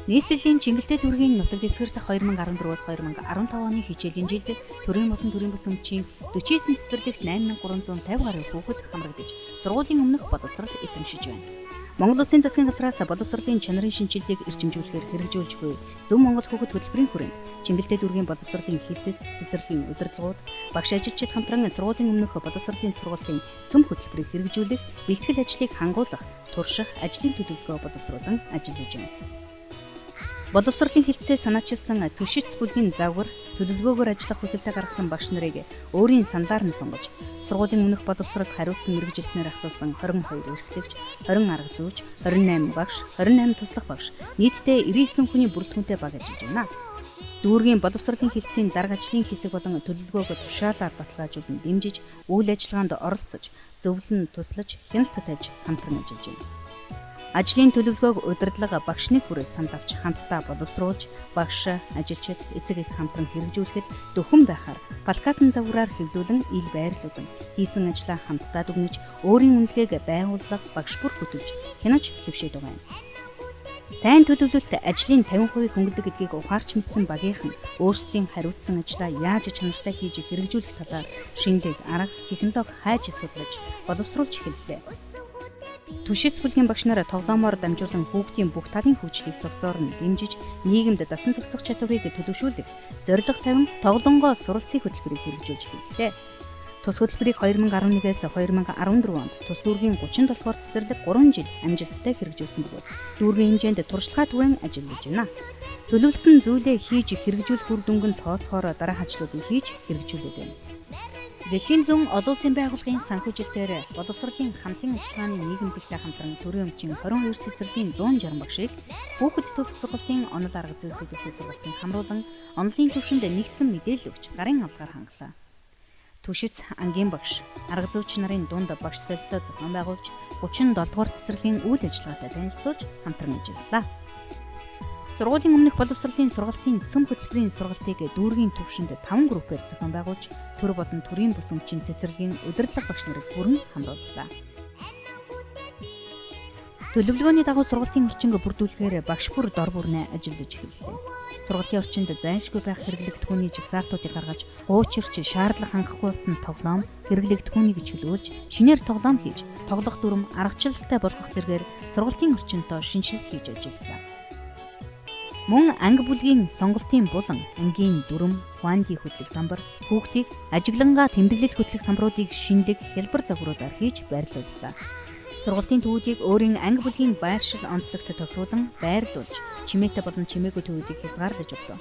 Нийслэлийн Чингэлтэй дүүргийн нутаг дэвсгэр дах 2014-өөс 2015 оны хичээлийн жилд төрийн болон төрийн бүс өмчийн 49 цэцэрлэгт 8350 гаруй хүүхэд хамрагдаж сургуулийн өмнөх боловсрол эзэмшиж байна. Монгол Улсын засгийн газраас боловсролын чанарын шинжилгээг эрчимжүүлэхээр хэрэгжүүлж буй Зөв Монгол хүүхэд хөтөлбөрийн хүрээнд Чингэлтэй дүүргийн боловсролын хилтэс, цэцэрлэгийн удирдлагууд, багш ажилчид хамтран сургуулийн өмнөх боловсролын сургалтын цөм хөтөлбөрийг хэрэгжүүлэх, бэлтгэл ажлыг хангуулах, турших, ажлын төлөвлөгөө боловсруулан ажиллаж байна. Боловсролын хилцээ санаачилсан түшиц бүлгийн загвар төлөвлөгөөгөөр ажиллах хүсэлтэй гаргасан багш нарыг өөрийн сандаар нь сонгож сургуулийн өмнөх боловсрол хариуцсан мэргэжилтнээр ахвалсан 22 эрхлэгч, 20 арга зүйч, 28 багш, 28 туслах багш, нийтдээ 99 хүний бүрэлдэхүүнтэй баг ажиллаж байна. Дүүргийн боловсролын хилцээний дарга ажлын хэсэг болон төлөвлөгөөгөө тушаалаар баталгаажуулан дэмжиж, үйл ажиллагаанд оролцож, зөвлөн туслаж, хяналт тавьж хамтран ажиллаж байна. Ажлын төлөвлөгөөг удирдлага багшны хүрээс санд авч хамтдаа боловсруулж, багш, ажилчид, эцэг эх хамтран хэрэгжүүлэхэд дөхөн байхаар плакатын загвараар хэвлүүлэн ил байрлуулан хийсэн ажлаа хамтдаа дүгнэж, өөрийн үнэлгээг байгууллага багш бүр хөтөлж хянаж хэвшээд байгаа юм. Сайн төлөвлөлт ажлын 50% хөнгөлөг гэдгийг ухаарч мэдсэн багийнхан өөрсдийн хариуцсан ажлаа яаж чанартай хийж хэрэгжүүлэх талаар шинэлэг, арга, технологи хайж судлаж, боловсруулж эхэллээ. Түшиц бүлгийн багш нараа тоглоомоор дамжуулан хүүхдийн бүх талын хөгжлийг зохицоор нь дэмжиж, нийгэмд дасан зохицох чадварыг төлөвшүүлэх, зорилго тавин тоглонгоо суралцах хөтөлбөрийг хэрэгжүүлж эхэллээ. Тус хөтөлбөрийг 2011-ээс 2014 онд тус дүүргийн 37 дугаар цэцэрлэг 3 жил амжилттай хэрэгжүүлсэн бөгөөд дүүргийн хэмжээнд туршлагаа түгээн ажиллаж байна. Төлөвлөсөн зүйлээ хийж хэрэгжүүлэх үр дүнг нь тооцоохоор дараа хажлуудыг хийж хэрэгжүүлээд байна. Дэлхийн зүүн олон улсын байгууллагын санхүүжилтээр боловсролын хамтын ажиллагааны нийгэмдэгтэй хамтран төрийн өмчийн 22 цэцэрлэгийн 160 багшийг хүүхэд төв сургалтын онол арга зүйс эдгэх сургалтын хамруулан онолын түвшинд нэгдсэн мэдээлэл өгч гарын авлагаар хангалаа. Түшиц ангийн багш, арга зүйч нарын дунд багш солилцоо зохион байгуулж 37 дугаар цэцэрлэгийн үйл ажиллагаатай танилцуулж хамтран ажиллалаа. Сургуулийн өмнөх боловсролын сургалтын цөм хөтөлбөрийн сургалтыг дүүргийн түвшинд 5 группээр зохион байгуулж, төр болон төрийн бүс өмчийн цэцэрлэгийн удирдлага багш нарыг бүрэн хамрууллаа. Төлөвлөгөөний дагуу сургалтын орчинг бүрдүүлэхээр багш бүр дор бүрнээ ажиллаж эхэллээ. Сургалтын орчинд зайлшгүй байх хэрэглэгдэхүүний жагсаалтуудыг гаргаж, хуучирч шаардлага хангахгүй болсон тоглоом, хэрэглэгдэхүүнийг чөлөөлж, шинээр тоглоом хийж, тоглох дүрм аргачлалтай болгох зэргээр сургалтын орчинтоо шинжилгээ хийж ажиллалаа. Мөн анги бүлгийн сонголтын булан, ангийн дүрм, хуанди хөтлөх самбар, хүүхдийг ажиглангаа тэмдэглэл хөтлөх самбаруудыг шинэлэг хялбар загваруудаар хийж байрлууллаа. Сургалтын төвүүдийг өөрийн анги бүлгийн байршил онцлогт тохируулан байрлуулж, чимээтэй болон чимээгүй төвүүдийг хязгаарлаж өглөө.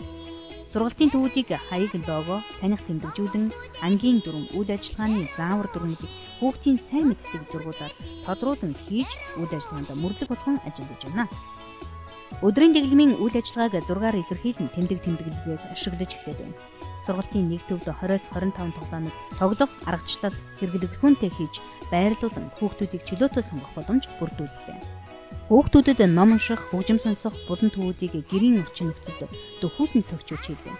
Сургалтын төвүүдийг хаяг лого, таних тэмдэглжүүлэн, ангийн дүрм, үйл ажиллагааны заавар дүрмүүдийг хүүхдийн сайн мэддэг зургуудаар тодруулан хийж, үйл ажиллагаанд мөрлөг болгон ажиллаж байна. Өдрийн дэглэмийн үйл ажиллагааг зургаар илэрхийлэн тэмдэглэлийг ашиглаж эхлэв. Сургалтын нэг төвд 20-с 25 тоглоомыг тоглох, аргачлал, хэрэглэгдэхүүнтэй хийж байрлуулан хүүхдүүдийг чөлөөтэй сонгох боломж бүрдүүллээ. Хүүхдүүдэд ном унших, хөгжим сонсох, булан төвүүдийг гэрийн орчин нөхцөлд дөхүүлэн төгчүүлж хийлээ.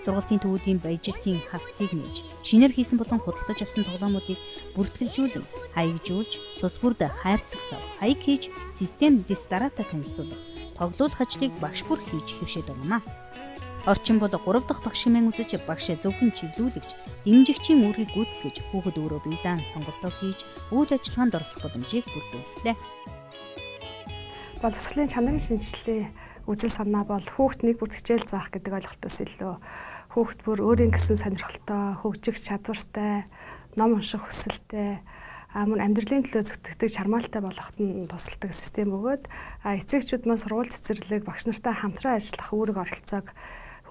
Сургалтын төвүүдийн баяжилтын хавцыг нээж, шинээр хийсэн болон худалдаж авсан тоглоомуудыг бүртгэлжүүлэн, хаягжуулж, тус бүрд хайрцагсав, хаяг хийж, систем дистарата танилцуулах, тоглуулах ажлыг багш бүр хийж хэвшээд байгаамаа. Орчин бол 3 дахь багш хэмээн үзэж, багш зөвхөн чиглүүлэгч, дэмжигчийн үүргийг гүйцэтгэж, хүүхэд өөрөө бие даан сонголтоо хийж, үйл ажиллагаанд оролцох боломжийг бүрдүүллээ. Боловсролын чанарын шинжилгээ үзэл санаа бол хүүхэд нэг бүр хичээл заах гэдэг ойлголтоос илүү хүүхэд бүр өөрийн гэсэн сонирхолтой, хөгжих чадвартай, ном унших хүсэлтэй, мөн амьдралын төлөө зүтгэдэг чармаалтай болгоход нь тусалдаг систем бөгөөд эцэгчүүд маань сургууль цэцэрлэг багш нартай хамтран ажиллах үүрэг оролцоог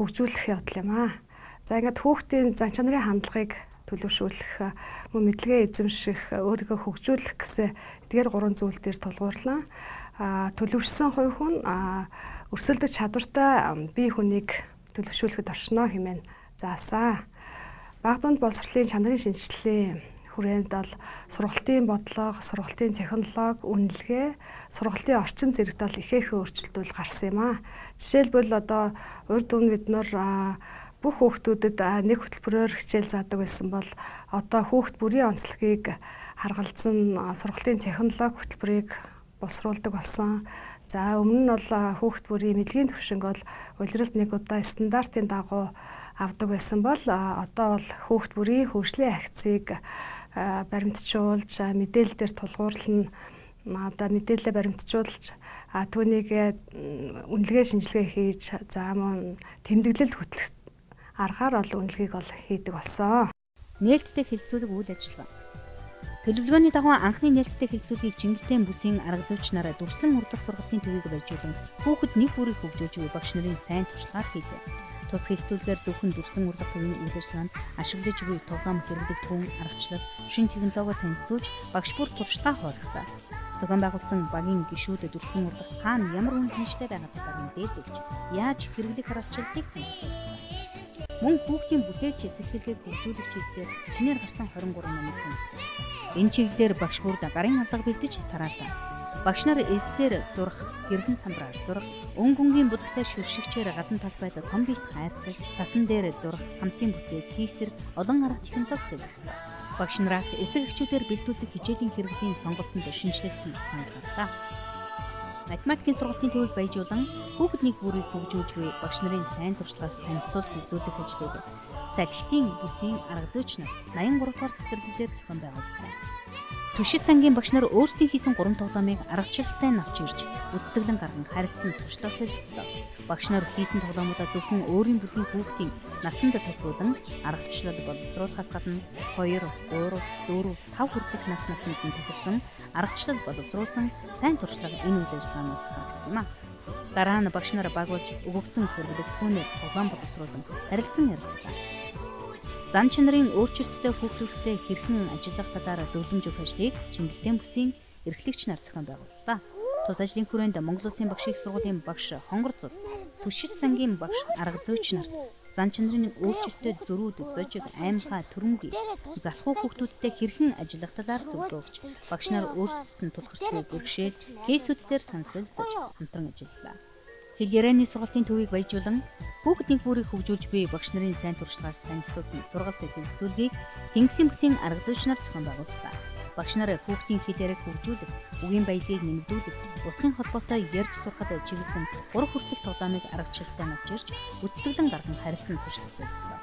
хөгжүүлэх явдал юм аа. За ингээд хүүхдийн зан чанарын хандлагыг төлөвшүүлэх, мөн мэдлэгээ эзэмших, өөрийгөө хөгжүүлэх гэсэн эдгээр 3 зүйл дээр тулгуурлан төлөвшсөн хувь хүн өрсөлдөх чадвартай бие хүнийг төлөвшүүлэхэд оршино хэмээн заасан. Бага дунд боловсролын чанарын шинжилгээ хүрээнд бол сургалтын бодлого, сургалтын технологи, үнэлгээ, сургалтын орчин зэрэгт бол ихээхэн өөрчлөлтүүд гарсан юм аа. Жишээлбэл одоо урд өмнө бид нар бүх хүүхдүүдэд нэг хөтөлбөрөөр хичээл заадаг байсан бол одоо хүүхд бүрийн онцлогийг харгалзан сургалтын технологи хөтөлбөрийг боловсруулдаг болсон. За өмнө нь бол хүүхд бүрийн мэдлэгийн төвшинг бол улиралд нэг удаа стандартын дагуу авдаг байсан бол одоо бол хүүхд бүрийн хөгжлийн агцыг баримтжуулж мэдээлэл дээр тулгуурлана, одоо мэдээлэлээ баримтжуулж түүнийг үнэлгээ шинжилгээ хийж за мөн тэмдэглэл хөтлөх аргаар бол үнэлгээг бол хийдэг болсон. Нээлттэй хэлцүүлэг үйл ажиллагаа. Төлөвлөгөөний дагуу анхны нээлттэй хэлцүүлгийг Чингэлтэй бүсийн арга зүйч нараа дүрслэн урлах сургалтын төвийг байжуулан хүүхэд нэг бүрийг хөгжүүлж буй багш нарын сайн туршлагаар хийлээ. Тус хэлцүүлгээр зөвхөн дүрслэн урлах төвийн үйл ажиллагаанд ашиглаж буй тоглоом хэрэглэгдэхүүн аргачлал, шин технологи танилцуулж багш бүр туршлага хуваалцсан. Зохион байгуулсан багийн гишүүд дүрслэн урлах хаана ямар үн хэмжтэй байгаа талаар мэдээлж, яаж хэрэглэх аргачлалыг танилцуулсан. Мөн хүүхдийн бүтээч сэтгэлгээ хөгжүүлэх чиглэлээр шинээр гарсан 23 номыг танилцсан. Энэ чиглэлээр багш бүрд гарын алга бэлдэж тараалаа. Багш нар эссээр зурх, гэрдэн самбраар зурх, өн гүнгийн будагтай шүршигчээр гадна талд байдаг том бит хайрцаг, цасан дээр зурх, хамтын бүтээл хийх зэрэг олон арга технологи солилцсон. Багш нараас эцэг эхчүүдээр бэлдүүлдэг хичээлийн хэрэглийн сонголтонд шинжилэл хийх санал гарлаа. Математикийн сургалтын төвийг байжуулан хүүхэд нэг бүрийг хөгжүүлж буй багш нарын сайн туршлагаас танилцуулах үзүүлэх ажлыг Салхитын бүсийн арга зүйч нар 83 дугаар цэцэрлэгээр зохион байгууллаа. Түшид сангийн багш нар өөрсдийн хийсэн 3 тоглоомыг аргачлалтай авч ирж үтсгэлэн гарган харилцсан туршлага солилцлоо. Багш нар хийсэн тоглоомуудаа зөвхөн өөрийн бүсийн хүүхдийн насанд тохируулан аргачлал боловсруулахаас гадна 2, 3, 4, 5 хүртэлх насны тохирсон аргачлал боловсруулсан сайн туршлага энэ үйл ажиллагаанаас харагдсан юм а. Дараа нь багш нар багуулж өгөгдсөн хэрэглэгдэхүүнээр тоглоом боловсруулан харилцан ярилцсан. Зан чанарын өөрчлөлттэй хүүхдүүдтэй хэрхэн ажиллах талаар зөвлөмж өгөх ажлыг Чингэлтэй бүсийн эрхлэгч нар зохион байгууллаа. Тус ажлын хүрээнд Монгол Улсын багш их сургуулийн багш Хонгор Зул, Түшид сангийн багш арга зүйч нарт зан чанарын өөрчлөлттэй зөрүүд, зожиг, аймхай, төрөмгийн залхуу хүүхдүүдтэй хэрхэн ажиллах талаар зөвлөгөө өгч, багш нар өөрсдөд нь тулгарч буй бэрхшээл, кейсүүдээр сонсолцож хамтран ажиллалаа. Хэл ярианы сургалтын төвийг байжуулан хүүхэд нэг бүрийг хөгжүүлж буй багш нарын сайн туршлагаас танилцуулсан сургалтын хэлцүүлгийг Тэнгисийн бүсийн арга зүйч нар зохион байгууллаа. Багш нар хүүхдийн хэл яриаг хөгжүүлэх, үгийн баялагийг нэмэгдүүлэх, утгын холбоотой ярьж сурахад чиглэсэн 3 хүртэлх тоглоомыг аргачлалтай авч ирж, үтсгэлэн гарган харилцан туршлага солилцлоо.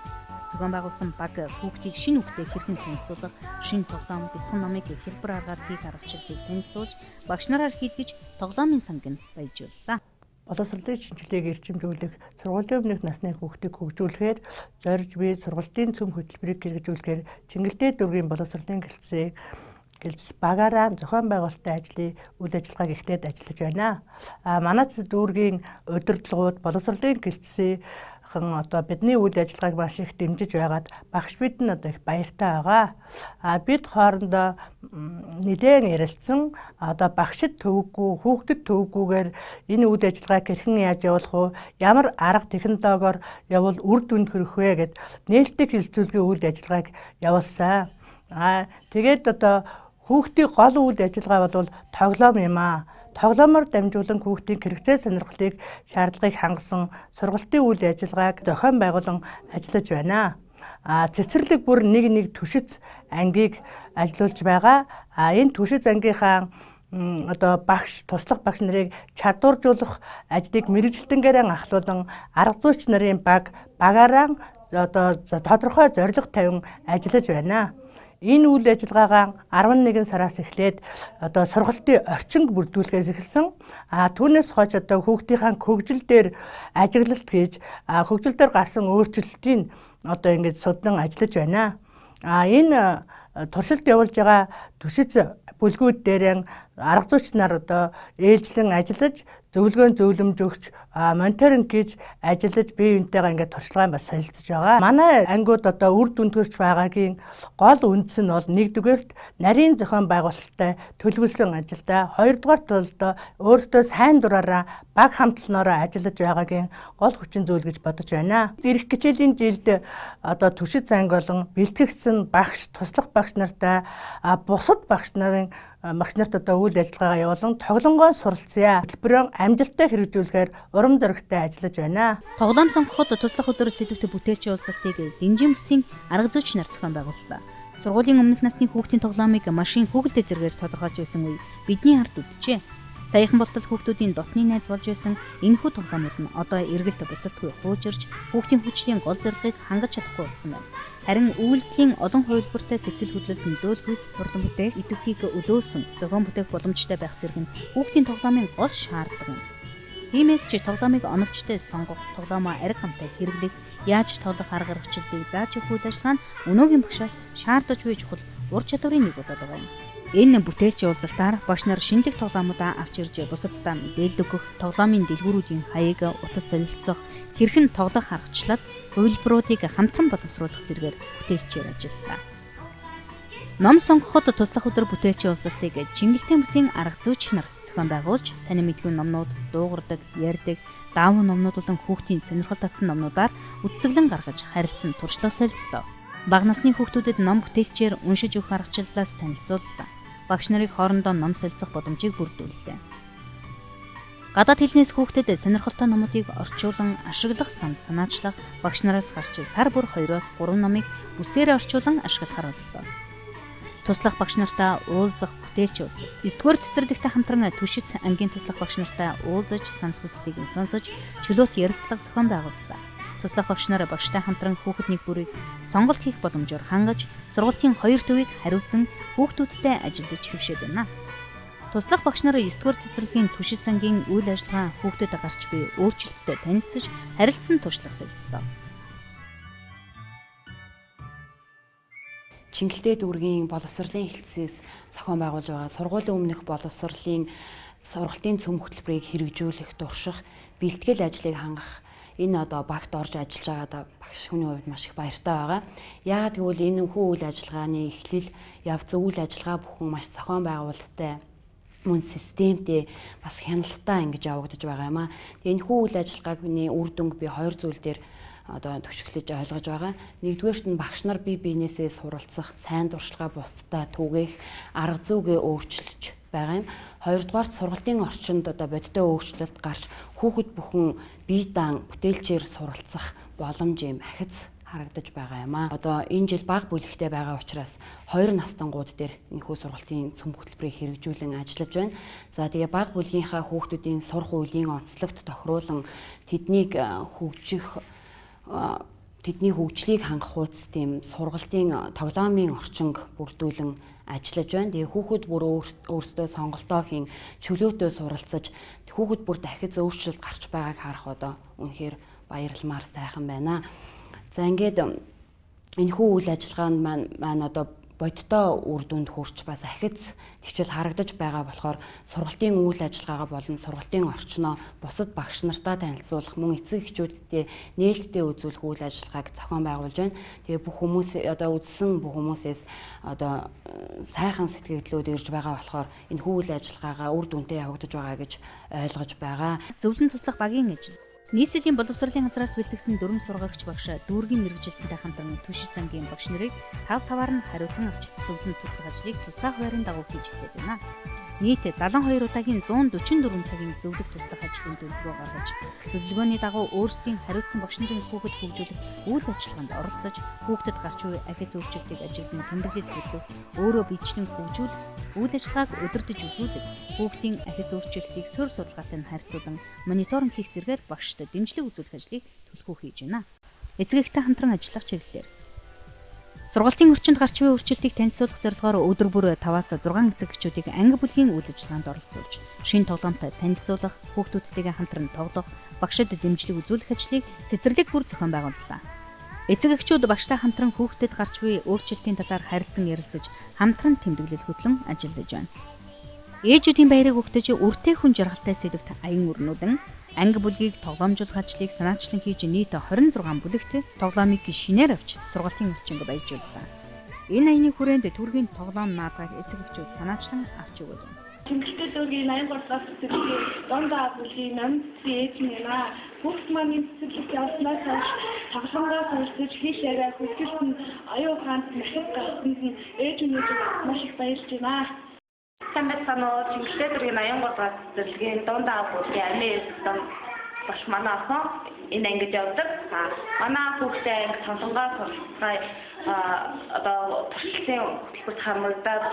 Зохион байгуулсан баг хүүхдийг шинэ үгтэй хэрхэн танилцуулах, шинэ тоглоом, бяцхан номыг хэлбэр аргаар хийх аргачлалыг танилцуулж, багш нараар хийлгэж тоглоомын сангийн байжууллаа. Боловсролын шинжилгээг эрчимжүүлэх, сургуулийн өмнөх насны хүүхдийг хөгжүүлэхээр зорж буй сургалтын цөм хөтөлбөрийг хэрэгжүүлэхээр Чингэлтэй дүүргийн боловсролын гэлцс багаараа зохион байгуулалтын ажлын үйл ажиллагааг ихтэйд ажиллаж байна. Манай дүүргийн удирдлагууд боловсролын гэлцсийн одоо бидний үйл ажиллагааг маш их дэмжиж байгаад багш бид нь одоо их баяртай байгаа. Бид хоорондоо нэлээд ярилцсан одоо багшид төвөггүй, хүүхдэд төвөггүйгээр энэ үйл ажиллагааг хэрхэн яаж явуулах вэ? Ямар арга технологиор явбал үр дүнд хүрэх вэ гэд нээлттэй хэлцүүлгийн үйл ажиллагааг явуулсан. Тэгээд одоо хүүхдийн гол үйл ажиллагаа бол тоглоом юм аа. Тоглоомоор дамжуулан хүүхдийн хэрэгцээ сонирхлыг шаардлагыг хангасан сургалтын үйл ажиллагааг зохион байгуулан ажиллаж байна. Цэцэрлэг бүр нэг түшиц ангийг ажиллуулж байгаа. Энэ түшиц ангийнхаа одоо багш, туслах багш нарыг чадваржуулах ажлыг мэргэжилтэнгээр ахлуулан арга зүйч нарын багаараа одоо тодорхой зорилго тавин ажиллаж байна. Энэ үйл ажиллагаагаа 11 сараас эхлээд одоо сургалтын орчинг бүрдүүлэхээс эхэлсэн. Түүнээс хойш одоо хүүхдийнхээ хөгжил дээр ажиглалт хийж, хөгжил дээр гарсан өөрчлөлтийг одоо ингэж судлан ажиллаж байна. Энэ туршилт явуулж байгаа түшиц бүлгүүд дээр арга зүйч нар одоо ээлжлэн ажиллаж, зөвлөмж өгч, мониторинг хийж ажиллаж бие биентэйгээ ингээд туршлагаа бас солилцож байгаа. Манай ангиуд одоо үр дүнд хүрч байгаагийн гол үндэс нь бол нэгдүгээрт нарийн зохион байгуулалттай төлөвлөсөн ажилдаа, хоёрдугаарт бол өөртөө сайн дураараа баг хамтлагаараа ажиллаж байгаагийн гол хүчин зүйл гэж бодож байна. Ирэх хичээлийн жилд одоо түшиц анги болон бэлтгэгдсэн багш, туслах багш нартай бусад багш нарт одоо үйл ажиллагаагаа явуулан тоглонгоо суралцъя. Хөтөлбөрөөр амжилттай хэрэгжүүлэхээр урам зоригтой ажиллаж байна. Тоглоом сонгоход туслах өдөр сэдвүүтэй бүтээлчийн уулзалтыг Дэнжин бүсийн арга зүйч нар зохион байгууллаа. Сургуулийн өмнөх насны хүүхдийн тоглоомыг машин хүүхэлдэд зэргээр тодорхойлж байсан үе бидний ард үлджээ. Саяхан болтол хүүхдүүдийн дотны найз болж байсан энэхүү тоглоомууд нь одоо эргэлт буцалтгүй хуучирч хүүхдийн хүчлийн гол зорилгыг хангаж чадахгүй болсон байна. Харин үйлдэлийн олон хувилбартай сэтгэл хөдлөлд нөлөөлөхүйц урлан бүтээх идэвхийг өдөөсөн зохион бүтээх боломжтой байх зэрэг нь хүүхдийн тоглоомын гол шаардлага юм. Тиймээс чи тоглоомыг оновчтой сонгох, тоглоомоо ариг хамтаа хэрэглэх, яаж тоглох арга гаргачлалыг зааж өгөх үйл ажиллагаа нь өнөөгийн багшаас шаардаж буй чухал ур чадварын нэг болоод байгаа юм. Энэ бүтээлчийн уулзалтаар багш нар шинэлэг тоглоомуудаа авч ирж бусаддаа мэдээлэл өгөх, тоглоомын дэлгүүрүүдийн хаяг, утас солилцох, хэрхэн тоглох аргачлал, хувилбаруудыг хамтран боловсруулах зэргээр бүтээлчээр ажиллалаа. Ном сонгоход туслах өдөр бүтээлчийн уулзалтыг Чингэлтэн бүсийн арга зүйч нар зохион байгуулж, таны мэдгүй номнууд, дуугардаг, ярьдаг, даавуу номнууд болон хүүхдийн сонирхол татсан номнуудаар үтсгэлэн гаргаж харилцан туршлага солилцлоо. Бага насны хүүхдүүдэд ном бүтээлчээр уншиж өгөх аргачлалаас танилцууллаа. Багш нарыг хоорондоо ном солилцох боломжийг бүрдүүллээ. Гадаад хэлнээс хүүхдэд сонирхолтой номуудыг орчуулан ашиглах санаачлах багш нараас гарч сар бүр 2-3 номыг бүсээрээ орчуулан ашиглахаар боллоо. Туслах багш нартай уулзах бүтээлч уулзалт. 9-р цэцэрлэгтэй хамтран Түшиц ангийн туслах багш нартай уулзаж санал хүслийг сонсож чөлөөт ярилцлага зохион байгууллаа. Туслах багш нар багштай хамтран хүүхэд нэг бүрийг сонголт хийх боломжоор хангаж, сургалтын 2 төвийг хариуцсан хүүхдүүдтэй ажиллаж хэвшээд байна. Туслах багш нар 9-р цэцэрлэгийн Түшиц ангийн үйл ажиллагаа хүүхдэд гарч буй өөрчлөлтөд танилцж, харилцан туршлага солилцлоо. Чингэлтэй дүүргийн боловсролын хэлтсээс зохион байгуулж байгаа сургуулийн өмнөх боловсролын сургалтын цөм хөтөлбөрийг хэрэгжүүлэх, турших, бэлтгэл ажлыг хангах энэ одоо багт орж ажиллаж байгаа багш хүний хувьд маш их баяртай байгаа. Яагаад гэвэл энэ үйл ажиллагааны эхлэл, явц, үйл ажиллагаа бүхэн маш зохион байгуулалттай, мөн системтэй, бас хяналттай ингэж явагдаж байгаа юм аа. Тэгээ энэ үйл ажиллагаагийн үр дүнг би 2 зүйл дээр одоо төшөглөж ойлгож байгаа. Нэгдүгээрт нь багш нар бие биенээсээ суралцах, сайн туршлага бусдаа түгээх арга зүйгээ өөрчилж байгаа юм. Хоёрдугаарт сургалтын орчинд одоо бодиттой өөрчлөлт гарч хүүхэд бүхэн бие даан бүтээлчээр суралцах боломж юм ахиц харагдаж байгаа юм аа. Одоо энэ жил бага бүлэгтэй байгаа учраас 2 настангууд дээр энэхүү сургалтын цөм хөтөлбөрийг хэрэгжүүлэн ажиллаж байна. За тэгээ бага бүлгийнхаа хүүхдүүдийн сурах үеийн онцлогт тохируулан тэдний хөгжлийг хангах хуудас тийм сургалтын тоглоомын орчинг бүрдүүлэн ажиллаж байна. Тэгээ хүүхэд бүр өөрсдөө сонголтоо хийн, чөлөөтөө суралцаж, хүүхэд бүр дахиад өөрчлөлт гарч байгааг харах одоо үнэхээр баярламаар сайхан байна. За ингээд энэхүү үйл ажиллагаанд маань одоо бодиттой үр дүнд хүрч бас ахиц төвчл харагдаж байгаа болохоор сургалтын үйл ажиллагаагаа болон сургалтын орчноо бусад багш нартай танилцуулах, мөн эцэг эхчүүдтэй нээлттэй үзүүлэх үйл ажиллагааг зохион байгуулж байна. Тэгээ бүх хүмүүс одоо үзсэн бүх хүмүүсээс одоо сайхан сэтгэлдлүүд ирж байгаа болохоор энэ үйл ажиллагаагаа үр дүнтэй явагдаж байгаа гэж ойлгож байгаа. Зөвлөн туслах багийн ажил. Нийслэлийн боловсролын газраас бэлтгэсэн дүрм сургагч багш дүүргийн мэргэжилтэнтэй хамтран Түшиц ангийн багш нарыг 5-5-аар нь хариуцсан авч зөвлөн туслах ажлыг тусгай хуваарийн дагуу хийж эхлэв байна. Нийт 72 удаагийн 144 цагийн зөвлөх туслах ажлын төлөвлөгөө гаргаж, төлөвлөгөөний дагуу өөрсдийн хариуцсан багш нарын хүүхэд хөгжүүлэх үйл ажиллагаанд оролцож, хүүхдэд гарч буй ахиц өөрчлөлтийг ажиглан тэмдэглэж төлөв, өөрөө биечлэн хөгжүүлэх, үйл ажиллагааг удирдах үзүүлэх, хүүхдийн ахиц өөрчлөлтийг суурь судалгаатай харьцуулан мониторинг хийх зэргээр багшд дэмжлэг үзүүлэх ажлыг төлхөө хийж байна. Эцэг эхтэй хамтран ажиллах чиглэлээр сургалтын орчинд гарч буй өөрчлөлтийг танилцуулах зорилгоор өдөр бүр 5-аас 6 эцэг эхчүүдийг анги бүлгийн үйл ажиллагаанд оролцуулж, шинэ тоглоомтой танилцуулах, хүүхдүүдтэйгээ хамтран тоглох, багшид дэмжлэг үзүүлэх ажлыг цэцэрлэг бүр зохион байгууллаа. Эцэг эхчүүд багштай хамтран хүүхдэд гарч буй өөрчлөлтийн талаар харилцан ярилцаж, хамтран тэмдэглэл хөтлөн ажиллаж байна. Ээжүүдийн баярыг өгтөж үртэй хүн жаргалтай сэдвт аян өрнүүлэн анги бүлгийг тоглоомжуулах ажлыг санаачлан хийж нийт 26 бүлэгт тоглоомыг шинээр авч сургалтын орчинг баяжууллаа. Энэ аяны хүрээнд төргийн тоглоом наадгыг эцэг эхчүүд санаачлан авч өгöd. Чингэлтэй дүүргийн 83 цэцэрлэгийн дондоо бүлгийн намцын ээж нэмаа хүүхд маань цэцэрлэгт явснаас хойш тоглоомгоо сонсож хийш яриа хөгжүүлсэн нь аюу хаант мэхэг гарсанд нь ээж өнөөж маш их баярлж байна. Санаа Чингэлтэй дүүргийн 83 цэцэрлэгийн дондоо бүлгийн амийн багш манай асан энэ ангид явдаг. Манай хүүхдээ анги сонсонгоо суралцгаа одоо туршлагын хөтөлбөрт хамрагдаад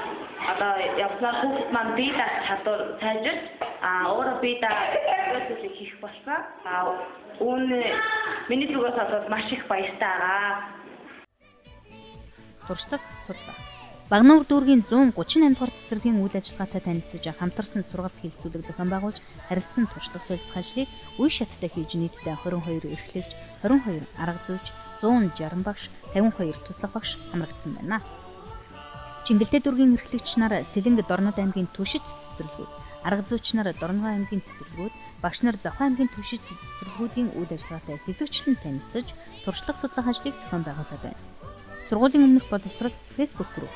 одоо явснаар хүүхэд маань бие даах чадвар сайжирч Өөрөө би зүйлийг хийх болсон. Үүн миний зүгээс бол маш их баяртай байгаа. Туршлага судлаа. Багнуур дүүргийн 138 дугаар цэцэрлэгийн үйл ажиллагаатай танилцж хамтарсан сургалт хилцүүлэг зохион байгуулж харилцан туршлага солилцох ажлыг үе шаттай хийж нийтдээ 22 эрхлэгч, 22 арга зүйч, 160 багш, 52 туслах багш хамрагдсан байна. Чингэлтэй дүүргийн эрхлэгч нар Сэлэнг Дорнод аймгийн Түшиц цэцэрлэгүүд, арга зүйч нар Дорногоо аймгийн цэцэрлэгүүд, багш нар Завхан аймгийн Түшиц цэцэрлэгүүдийн үйл ажиллагаатай хэсэгчлэн танилцж туршлага судлах ажлыг зохион байгуулад байна. Сургуулийн өмнөх боловсрол Facebook групп.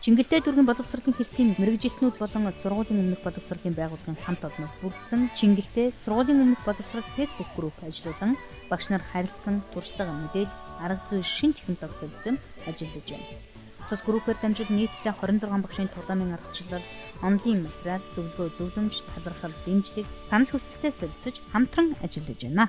Чингэлтэй дүүргийн боловсролын хэлтсийн мэргэжилтнүүд болон сургуулийн өмнөх боловсролын байгууллагын хамт олноос бүрдсэн Чингэлтэй сургуулийн өмнөх боловсрол Facebook групп ажлуулан багш нар харилцсан туршлага мэдээлэл, арга зүй, шин технологи солилцсон ажиллаж байна. Тус группээр дамжуулан нийтдээ 26 багшийн тоглоомын аргачлал, онлайн материал, зөвлөгөө, зөвлөмж, талархал, дэмжлэг, санал хүсэлтээ солилцож хамтран ажиллаж байна.